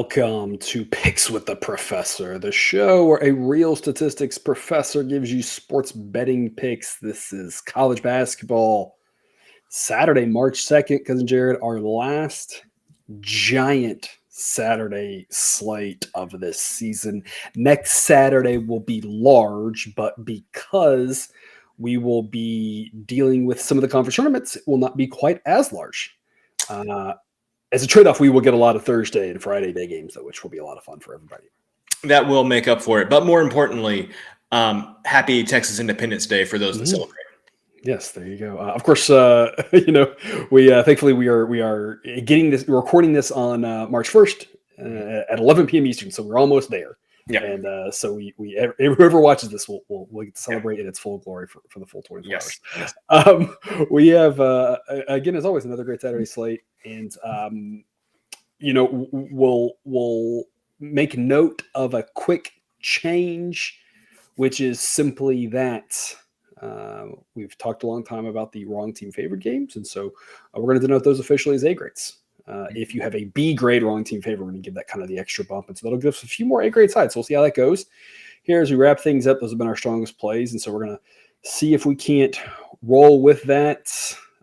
Welcome to Picks with the Professor, the show where a real statistics professor gives you sports betting picks. This is college basketball, Saturday, March 2nd, Cousin Jared, our last giant Saturday slate of this season. Next Saturday will be large, but because we will be dealing with some of the conference tournaments, it will not be quite as large. As a trade-off, we will get a lot of Thursday and Friday day games, though, which will be a lot of fun for everybody. That will make up for it. But more importantly, happy Texas Independence Day for those that celebrate. Yes, there you go. Of course, we thankfully we are getting this, recording this on March 1st at 11 p.m. Eastern, so we're almost there. Yeah. And so we whoever watches this will get to celebrate in its full glory for the full 24 hours. Yes. We have again, as always, another great Saturday slate, and we'll make note of a quick change, which is simply that we've talked a long time about the wrong team favored games, and so we're going to denote those officially as A grades. If you have a B grade wrong team favor, we're going to give that kind of the extra bump. And so that'll give us a few more A grade sides. So we'll see how that goes. Here, as we wrap things up, those have been our strongest plays. And so we're going to see if we can't roll with that.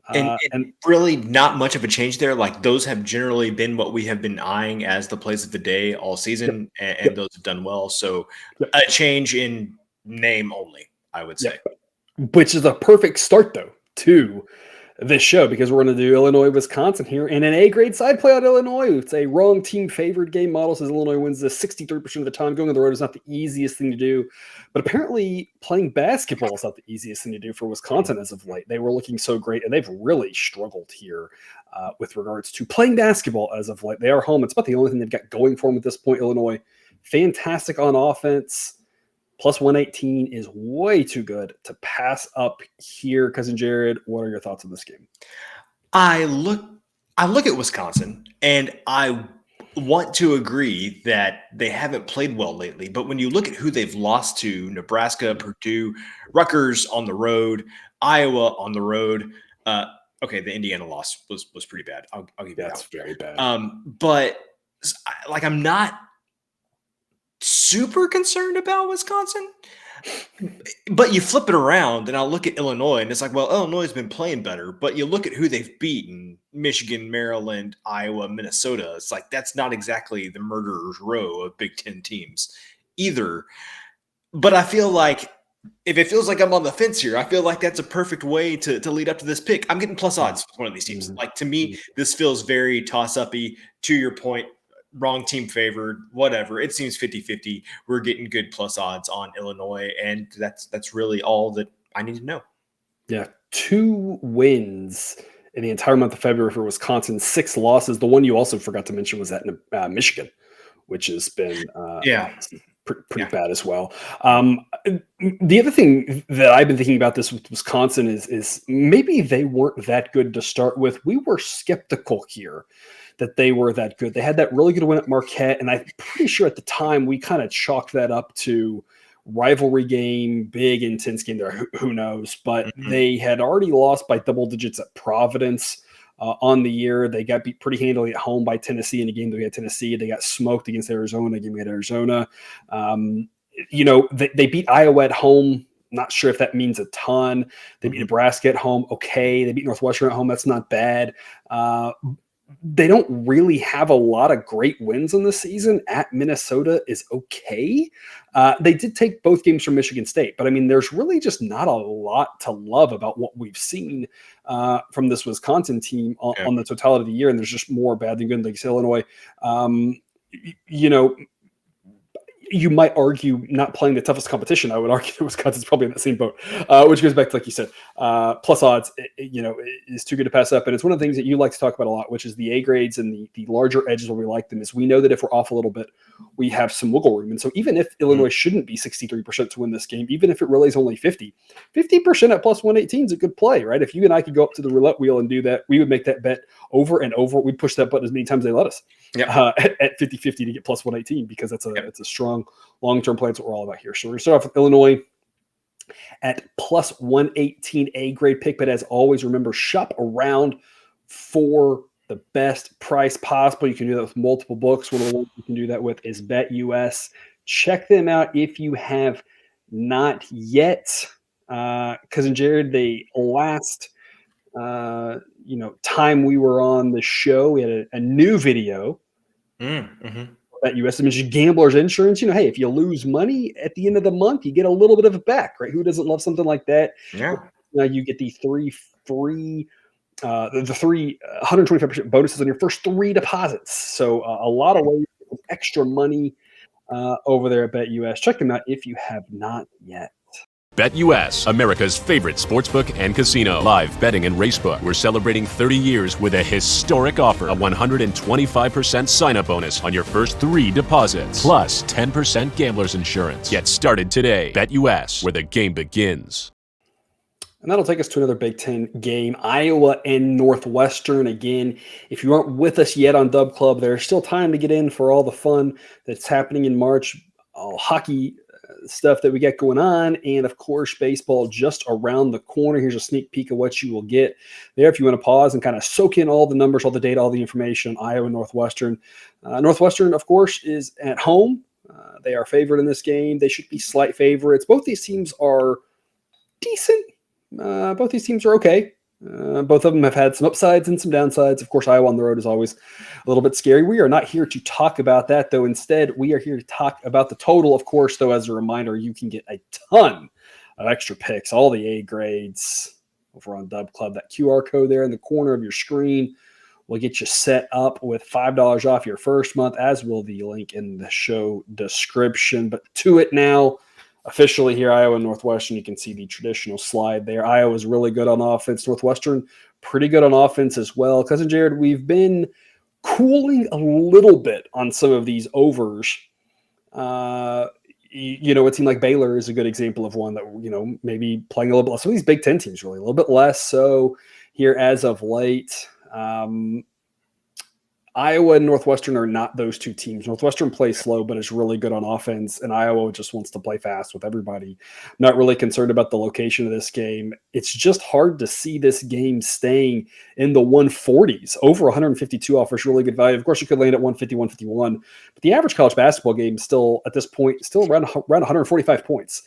And really not much of a change there. Like those have generally been what we have been eyeing as the plays of the day all season. Yep. And those have done well. So a change in name only, I would say. Yep. Which is a perfect start, though, to this show, because we're going to do Illinois, Wisconsin here, and an A grade side play on Illinois. It's a wrong team favored game. Model says Illinois wins this 63% of the time. Going on the road is not the easiest thing to do, but apparently playing basketball is not the easiest thing to do for Wisconsin as of late. They were looking so great, and they've really struggled here with regards to playing basketball as of late. They are home. It's about the only thing they've got going for them at this point. Illinois, fantastic on offense. Plus 118 is way too good to pass up here. Cousin Jared, what are your thoughts on this game? I look at Wisconsin, and I want to agree that they haven't played well lately. But when you look at who they've lost to, Nebraska, Purdue, Rutgers on the road, Iowa on the road. Okay, the Indiana loss was pretty bad. I'll give you that. That's very bad. But like, I'm not super concerned about Wisconsin, but you flip it around and I'll look at Illinois and it's like, well, Illinois has been playing better, but you look at who they've beaten: Michigan, Maryland, Iowa, Minnesota. It's like, that's not exactly the murderer's row of Big Ten teams either. But I feel like if it feels like I'm on the fence here, I feel like that's a perfect way to lead up to this pick. I'm getting plus odds with one of these teams. Like, to me, this feels very toss-uppy. To your point, wrong team favored, whatever. It seems 50-50. We're getting good plus odds on Illinois, and that's really all that I need to know. Yeah, 2 wins in the entire month of February for Wisconsin, 6 losses. The one you also forgot to mention was at Michigan, which has been pretty bad as well. The other thing that I've been thinking about this with Wisconsin is maybe they weren't that good to start with. We were skeptical here that they were that good. They had that really good win at Marquette, and I'm pretty sure at the time we kind of chalked that up to rivalry game, big intense game there. Who knows? But they had already lost by double digits at Providence on the year. They got beat pretty handily at home by Tennessee in a game that we had Tennessee. They got smoked against Arizona, a game we had Arizona. They beat Iowa at home. Not sure if that means a ton. They beat Nebraska at home. Okay. They beat Northwestern at home. That's not bad. They don't really have a lot of great wins in the season. At Minnesota is okay. They did take both games from Michigan State, but I mean, there's really just not a lot to love about what we've seen from this Wisconsin team on the totality of the year. And there's just more bad than good. Like Illinois, you might argue not playing the toughest competition. I would argue that Wisconsin's probably in that same boat, which goes back to, like you said, plus odds, is too good to pass up. And it's one of the things that you like to talk about a lot, which is the A grades and the larger edges where we like them, is we know that if we're off a little bit, we have some wiggle room. And so even if Illinois shouldn't be 63% to win this game, even if it really is only 50% at plus 118 is a good play, right? If you and I could go up to the roulette wheel and do that, we would make that bet over and over. We'd push that button as many times as they let us at 50-50 to get plus 118, because that's a strong long-term play. That's what we're all about here. So we're going to start off with Illinois at plus 118 A grade pick. But as always, remember, shop around for the best price possible. You can do that with multiple books. One of the ones you can do that with is BetUS. Check them out if you have not yet. Cousin Jared, the last time we were on the show, we had a new video. BetUS mentioned Gambler's Insurance. Hey, if you lose money at the end of the month, you get a little bit of it back, right? Who doesn't love something like that? Yeah. Now you get the three 125% bonuses on your first 3 deposits. So a lot of ways to get extra money over there at BetUS. Check them out if you have not yet. BetUS, America's favorite sportsbook and casino. Live betting and racebook. We're celebrating 30 years with a historic offer. A 125% sign-up bonus on your first 3 deposits. Plus 10% gambler's insurance. Get started today. BetUS, where the game begins. And that'll take us to another Big Ten game, Iowa and Northwestern. Again, if you aren't with us yet on Dub Club, there's still time to get in for all the fun that's happening in March. All hockey stuff that we got going on, and of course baseball just around the corner. Here's a sneak peek of what you will get there if you want to pause and kind of soak in all the numbers, all the data, all the information on Iowa and Northwestern. Northwestern, of course, is at home. They are favored in this game. They should be slight favorites. Both these teams are decent. Both these teams are okay. Both of them have had some upsides and some downsides. Of course, Iowa on the road is always a little bit scary. We are not here to talk about that, though. Instead, we are here to talk about the total. Of course, though, as a reminder, you can get a ton of extra picks, all the A grades over on Dub Club. That QR code there in the corner of your screen will get you set up with $5 off your first month, as will the link in the show description. But to it now. Officially here, Iowa and Northwestern, you can see the traditional slide there. Iowa's really good on offense. Northwestern, pretty good on offense as well. Cousin Jared, we've been cooling a little bit on some of these overs. It seemed like Baylor is a good example of one that, maybe playing a little bit. Some of these Big Ten teams really a little bit less so here as of late. Iowa and Northwestern are not those two teams. Northwestern plays slow, but is really good on offense, and Iowa just wants to play fast with everybody. Not really concerned about the location of this game. It's just hard to see this game staying in the 140s. Over 152 offers really good value. Of course, you could land at 150, 151, but the average college basketball game still, at this point, still around 145 points.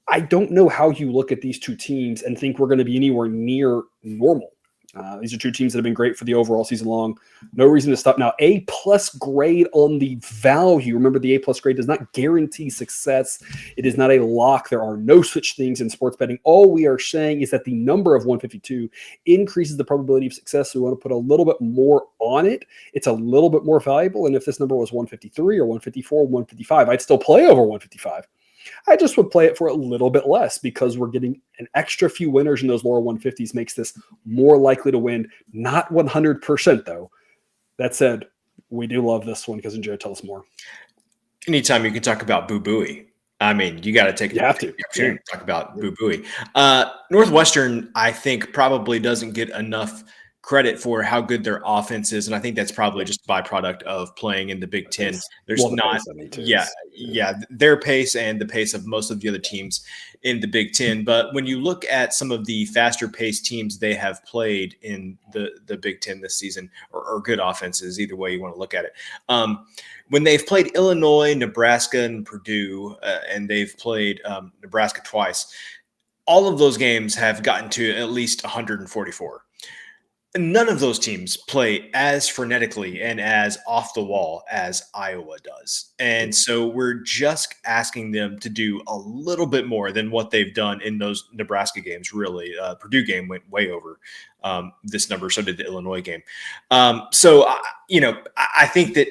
I don't know how you look at these two teams and think we're going to be anywhere near normal. These are two teams that have been great for the overall season long. No reason to stop. Now, A-plus grade on the value. Remember, the A-plus grade does not guarantee success. It is not a lock. There are no such things in sports betting. All we are saying is that the number of 152 increases the probability of success. So we want to put a little bit more on it. It's a little bit more valuable. And if this number was 153 or 154 or 155, I'd still play over 155. I just would play it for a little bit less because we're getting an extra few winners in those lower 150s makes this more likely to win. Not 100%, though. That said, we do love this one. Cousin Jared, tell us more. Anytime you can talk about Boo Booey. I mean, you got to take the opportunity to talk about Boo Booey. Northwestern, I think, probably doesn't get enough credit for how good their offense is, and I think that's probably just a byproduct of playing in the Big Ten. There's their pace and the pace of most of the other teams in the Big Ten. But when you look at some of the faster paced teams they have played in the Big Ten this season, or good offenses, either way you want to look at it, when they've played Illinois, Nebraska, and Purdue, and they've played Nebraska twice, all of those games have gotten to at least 144. None of those teams play as frenetically and as off the wall as Iowa does. And so we're just asking them to do a little bit more than what they've done in those Nebraska games, really. Purdue game went way over this number. So did the Illinois game. I think that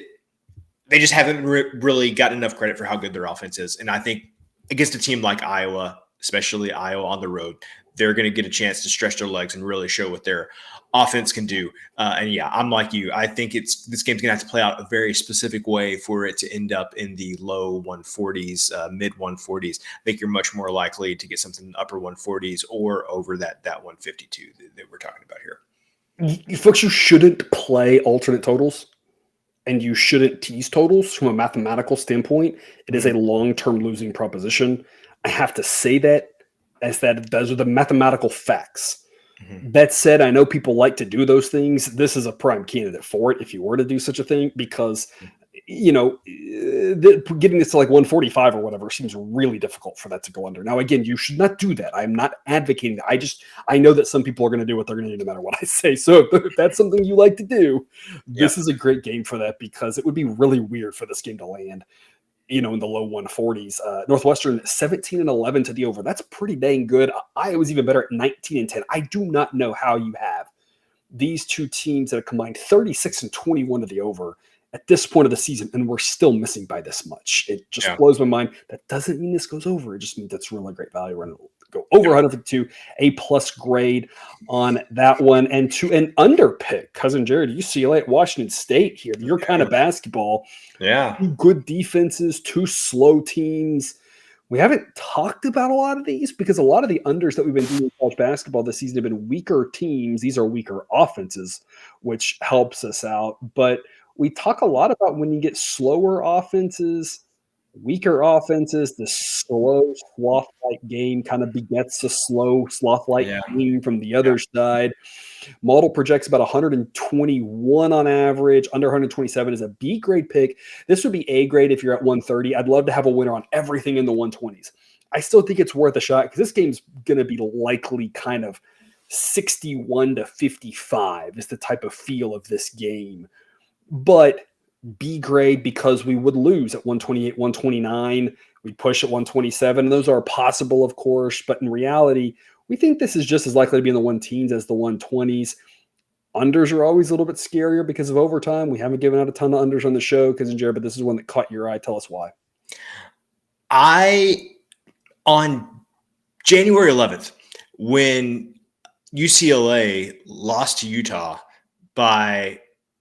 they just haven't really gotten enough credit for how good their offense is. And I think against a team like Iowa, especially Iowa on the road, they're going to get a chance to stretch their legs and really show what their offense can do. I'm like you. I think this game's going to have to play out a very specific way for it to end up in the low 140s, mid 140s. I think you're much more likely to get something in the upper 140s or over that 152 that we're talking about here. Folks, you shouldn't play alternate totals and you shouldn't tease totals from a mathematical standpoint. It is a long-term losing proposition. I have to say that, as that those are the mathematical facts. That said, I know people like to do those things. This is a prime candidate for it if you were to do such a thing, because getting this to like 145 or whatever seems really difficult for that to go under. Now, again, you should not do that. I'm not advocating that. I know that some people are going to do what they're going to do no matter what I say. So if that's something you like to do, this is a great game for that, because it would be really weird for this game to land in the low 140s. Northwestern 17-11 to the over. That's pretty dang good. Iowa's even better at 19-10. I do not know how you have these two teams that have combined 36-21 to the over at this point of the season, and we're still missing by this much. It just blows my mind. That doesn't mean this goes over. It just means that's really great value. We're going to go over 152, A+ grade on that one. And to an under pick, Cousin Jared, UCLA at Washington State here. Your kind of basketball. Yeah. Two good defenses, two slow teams. We haven't talked about a lot of these because a lot of the unders that we've been doing in college basketball this season have been weaker teams. These are weaker offenses, which helps us out. But we talk a lot about when you get slower offenses, weaker offenses, the slow, sloth-like game kind of begets a slow, sloth-like game from the other side. Model projects about 121 on average. Under 127 is a B grade pick. This would be A grade if you're at 130. I'd love to have a winner on everything in the 120s. I still think it's worth a shot because this game's going to be likely kind of 61-55 is the type of feel of this game. But B grade because we would lose at 128, 129. We push at 127. And those are possible, of course. But in reality, we think this is just as likely to be in the 110s as the 120s. Unders are always a little bit scarier because of overtime. We haven't given out a ton of unders on the show, Cousin Jared, but this is one that caught your eye. Tell us why. On January 11th, when UCLA lost to Utah by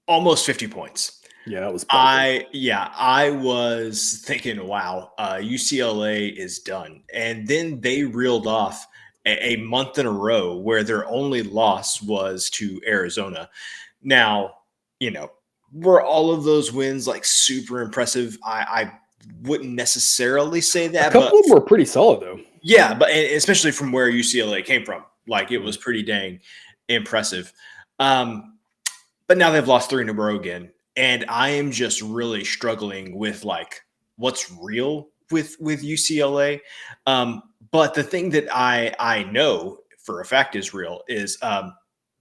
almost 50 points. Yeah, that was I was thinking, wow, UCLA is done. And then they reeled off a month in a row where their only loss was to Arizona. Now, were all of those wins like super impressive? I wouldn't necessarily say that. A couple of them were pretty solid, though. Yeah, but especially from where UCLA came from. Like, it was pretty dang impressive. But now they've lost 3 in a row again. And I am just really struggling with, like, what's real with UCLA. But the thing that I know for a fact is real is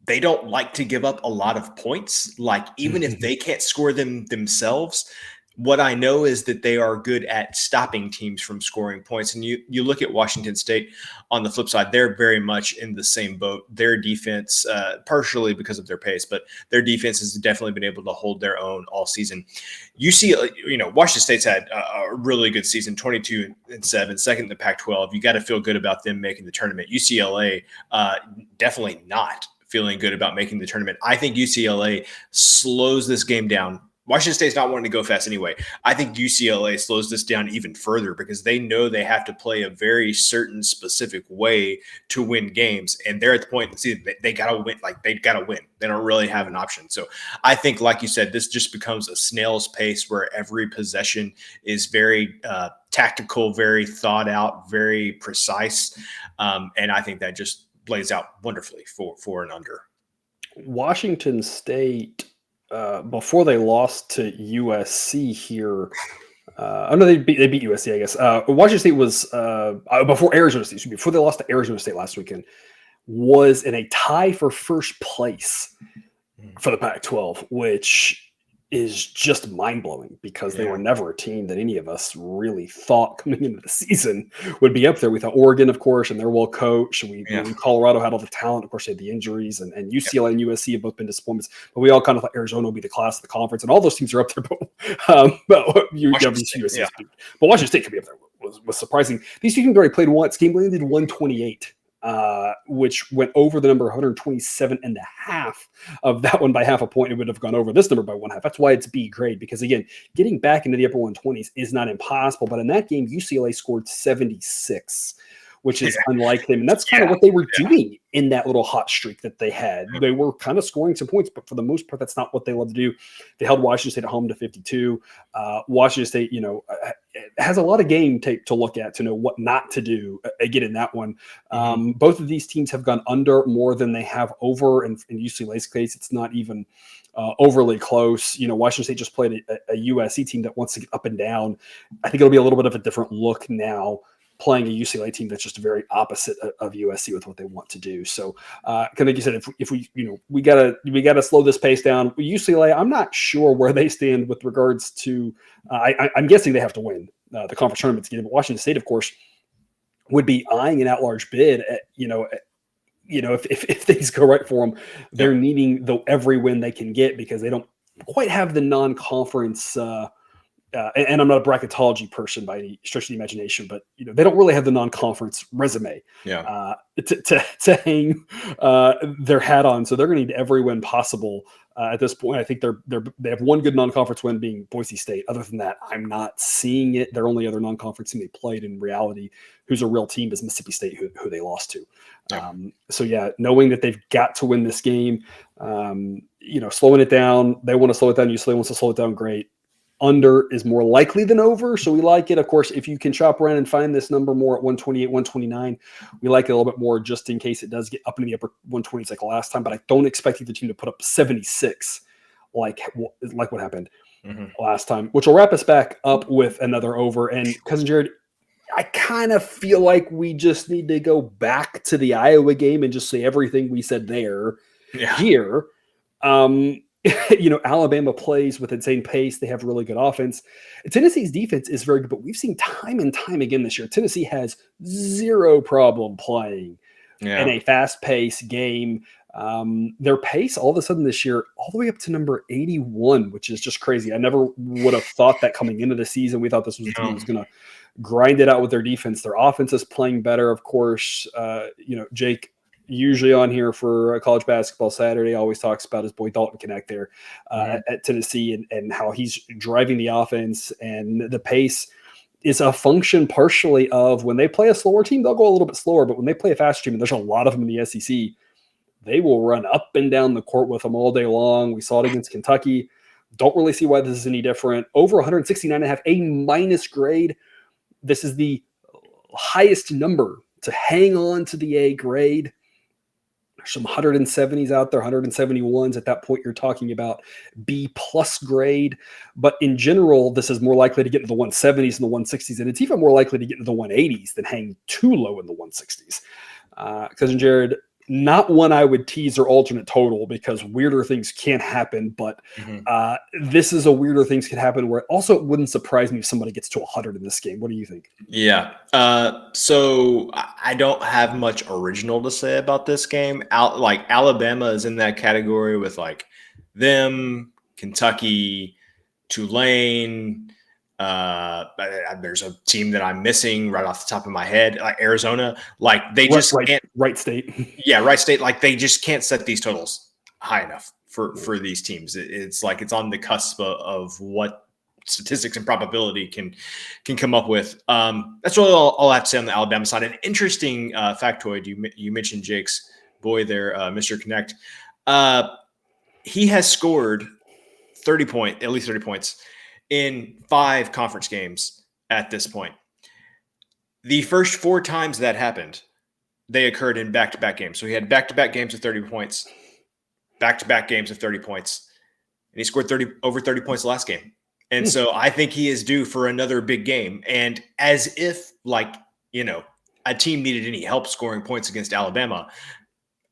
they don't like to give up a lot of points. Like, even if they can't score them themselves, what I know is that they are good at stopping teams from scoring points. And you look at Washington State on the flip side, they're very much in the same boat. Their defense, partially because of their pace, but their defense has definitely been able to hold their own all season. Washington State's had a really good season, 22-7, second in the Pac-12. You got to feel good about them making the tournament. UCLA, definitely not feeling good about making the tournament. I think UCLA slows this game down. Washington State's not wanting to go fast anyway. I think UCLA slows this down even further because they know they have to play a very certain specific way to win games. And they're at the point in the season they got to win. Like, they got to win. They don't really have an option. So I think, like you said, this just becomes a snail's pace where every possession is very tactical, very thought out, very precise. And I think that just plays out wonderfully for an under. Washington State, before they lost to USC here, I know they beat USC, I guess. Washington State was before Arizona State. Before they lost to Arizona State last weekend, was in a tie for first place for the Pac-12, which is just mind-blowing because they were never a team that any of us really thought coming into the season would be up there. We thought Oregon, of course, and they're well coached. Colorado had all the talent. Of course, they had the injuries, and UCLA and USC have both been disappointments. But we all kind of thought Arizona would be the class of the conference, and all those teams are up there. But Washington State could be up there. Was surprising. These teams already played once. Game landed 128. Which went over the number 127.5 of that one by half a point. It would have gone over this number by 1/2. That's why it's B grade, because again, getting back into the upper 120s is not impossible. But in that game, UCLA scored 76, which is unlike them. And that's kind of what they were doing in that little hot streak that they had. They were kind of scoring some points, but for the most part, that's not what they love to do. They held Washington State at home to 52. Washington State, has a lot of game tape to look at to know what not to do again in that one. Both of these teams have gone under more than they have over. And in UCLA's case, it's not even overly close. Washington State just played a USC team that wants to get up and down. I think it'll be a little bit of a different look now playing a UCLA team that's just very opposite of USC with what they want to do. So, kind of like you said, if we gotta slow this pace down. UCLA, I'm not sure where they stand with regards to. I'm guessing they have to win the conference tournament to get it. But Washington State, of course, would be eyeing an at-large bid. If things go right for them, they're needing every win they can get because they don't quite have the non-conference. And I'm not a bracketology person by any stretch of the imagination, but they don't really have the non-conference resume to hang their hat on. So they're going to need every win possible at this point. I think they have one good non-conference win being Boise State. Other than that, I'm not seeing it. Their only other non-conference team they played in reality, who's a real team, is Mississippi State, who they lost to. Knowing that they've got to win this game, slowing it down. They want to slow it down. UCLA wants to slow it down. Great. Under is more likely than over, so we like it. Of course, if you can shop around and find this number more at 128, 129, we like it a little bit more just in case it does get up in the upper 120s like last time. But I don't expect either team to put up 76 like what happened last time, which will wrap us back up with another over. And Cousin Jared, I kind of feel like we just need to go back to the Iowa game and just say everything we said there here. Alabama plays with insane pace. They have really good offense. Tennessee's defense is very good, but we've seen time and time again this year, Tennessee has zero problem playing in a fast-paced game. Their pace all of a sudden this year, all the way up to number 81, which is just crazy. I never would have thought that coming into the season. We thought this was a team that was going to grind it out with their defense. Their offense is playing better, of course. Jake, usually on here for College Basketball Saturday, always talks about his boy Dalton Connect there at Tennessee and how he's driving the offense, and the pace is a function partially of when they play a slower team, they'll go a little bit slower, but when they play a fast team, and there's a lot of them in the SEC, they will run up and down the court with them all day long. We saw it against Kentucky. Don't really see why this is any different. Over 169.5, A- grade. This is the highest number to hang on to the A grade. There's some 170s out there, 171s. At that point, you're talking about B+ grade. But in general, this is more likely to get into the 170s and the 160s. And it's even more likely to get into the 180s than hang too low in the 160s. Cousin Jared, not one I would tease or alternate total because weirder things can happen. But this is a weirder things can happen where also it wouldn't surprise me if somebody gets to 100 in this game. What do you think? Yeah. So I don't have much original to say about this game. Alabama is in that category with them, Kentucky, Tulane. There's a team that I'm missing right off the top of my head, like Arizona. They just can't. Wright State. Yeah, Wright State. They just can't set these totals high enough for these teams. It's it's on the cusp of what statistics and probability can come up with. That's really all I have to say on the Alabama side. An interesting factoid. You mentioned Jake's boy there, Mr. Connect. He has scored at least 30 points in 5 conference games at this point. The first 4 times that happened, they occurred in back-to-back games. So he had back-to-back games of 30 points, back-to-back games of 30 points, and he scored over 30 points the last game. And so I think he is due for another big game. And as if a team needed any help scoring points against Alabama,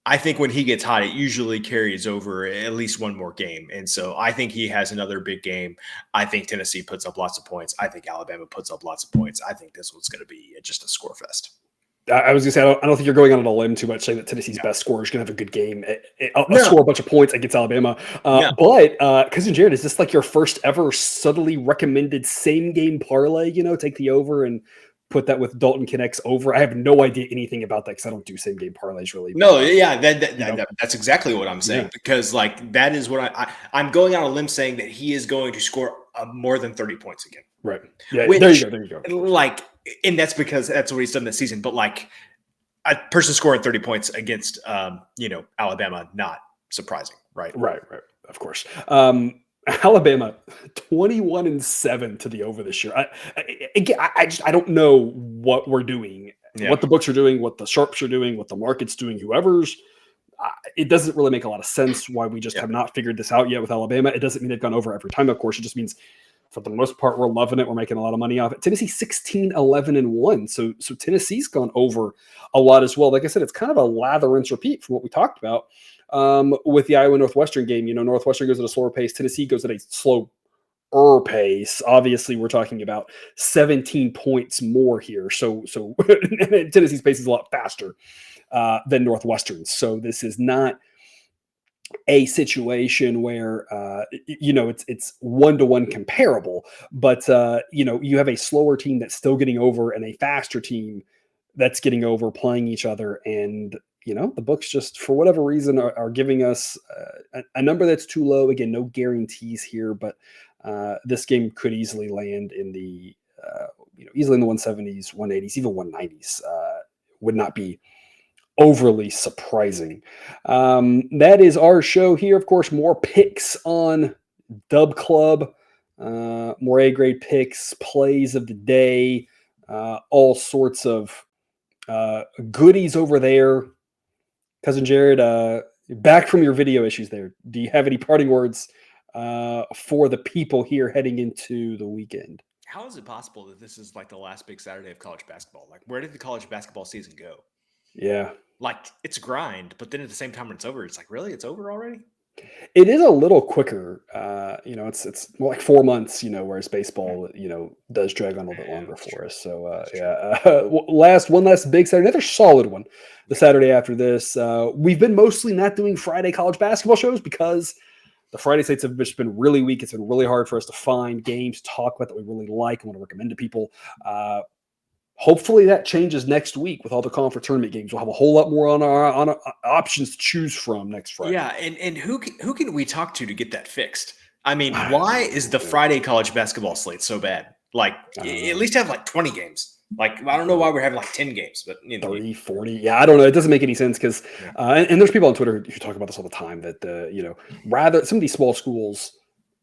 I think when he gets hot, it usually carries over at least one more game. And so I think he has another big game. I think Tennessee puts up lots of points. I think Alabama puts up lots of points. I think this one's going to be just a score fest. I was going to say, I don't think you're going on a limb too much saying that Tennessee's best scorer is going to have a good game. I'll score a bunch of points against Alabama. But Cousin Jared, is this your first ever subtly recommended same game parlay, take the over and put that with Dalton Connect's over? I have no idea anything about that because I don't do same game parlays really. No, that's exactly what I'm saying because that is what I'm going on a limb saying that he is going to score more than 30 points again. Right. Yeah. There you go. and that's because that's what he's done this season. But like a person scoring 30 points against, Alabama, not surprising, right? Right. Of course. Alabama 21-7 to the over this year. I don't know what we're doing, what the books are doing, what the sharps are doing, what the market's doing, whoever's. It doesn't really make a lot of sense why we just have not figured this out yet with Alabama. It doesn't mean they've gone over every time, of course. It just means for the most part, we're loving it. We're making a lot of money off it. Tennessee 16-11-1. So Tennessee's gone over a lot as well. Like I said, it's kind of a lather, rinse, repeat from what we talked about with the Iowa Northwestern game. Northwestern goes at a slower pace. Tennessee goes at a slower pace. Obviously, we're talking about 17 points more here. So Tennessee's pace is a lot faster than Northwestern. So this is not a situation where it's 1-to-1 comparable, but you have a slower team that's still getting over and a faster team that's getting over playing each other, and the books just for whatever reason are giving us a number that's too low. Again, no guarantees here, but this game could easily land in the easily in the 170s, 180s, even 190s. Would not be overly surprising. That is our show here. Of course, more picks on Dub Club, more A-grade picks, plays of the day, all sorts of goodies over there. Cousin Jared, back from your video issues there. Do you have any parting words for the people here heading into the weekend? How is it possible that this is like the last big Saturday of college basketball? Like, where did the college basketball season go? Yeah. Like, it's a grind, but then at the same time when it's over, it's like, really? It's over already? It is a little quicker. It's more like 4 months, whereas baseball, does drag on a little bit longer for us. So, one last big Saturday, another solid one the Saturday after this. We've been mostly not doing Friday college basketball shows because the Friday slates have just been really weak. It's been really hard for us to find games to talk about that we really like and want to recommend to people. Hopefully that changes next week with all the conference tournament games. We'll have a whole lot more on our options to choose from next Friday. Yeah, and who can we talk to get that fixed? I mean, why is the Friday college basketball slate so bad? Like, at least have like 20 games. Like, I don't know why we're having like 10 games, but 30, 40. Yeah, I don't know. It doesn't make any sense because, and there's people on Twitter who talk about this all the time that, rather some of these small schools,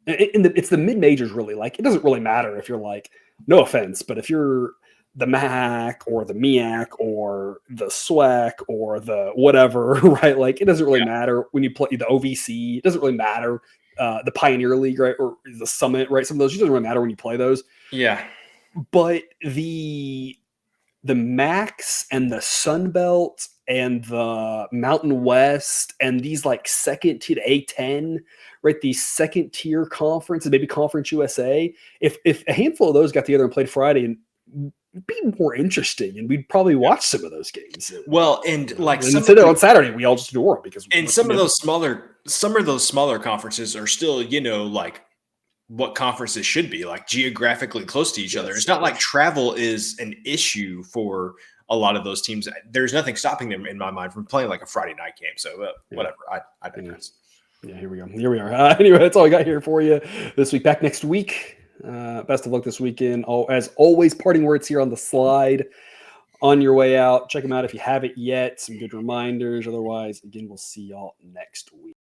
it's the mid-majors really. Like, it doesn't really matter if you're like, no offense, but if you're the MAC or the MEAC or the SWAC or the whatever, right? Like, it doesn't really matter when you play the OVC. It doesn't really matter the Pioneer League, right? Or the Summit, right? Some of those, it doesn't really matter when you play those. Yeah. But the MACs and the Sun Belt and the Mountain West and these like second tier A10, right? These second tier conferences, maybe Conference USA. If a handful of those got together and played Friday, and be more interesting, and we'd probably watch some of those games. Well, and like on Saturday, we all just ignore them because some of those smaller conferences are still, like what conferences should be, like geographically close to each other. It's not like travel is an issue for a lot of those teams. There's nothing stopping them, in my mind, from playing like a Friday night game. So whatever. I digress. Yeah, here we go. Here we are. Anyway, that's all I got here for you this week. Back next week. Best of luck this weekend. As always, parting words here on the slide on your way out. Check them out if you haven't yet. Some good reminders. Otherwise, again, we'll see y'all next week.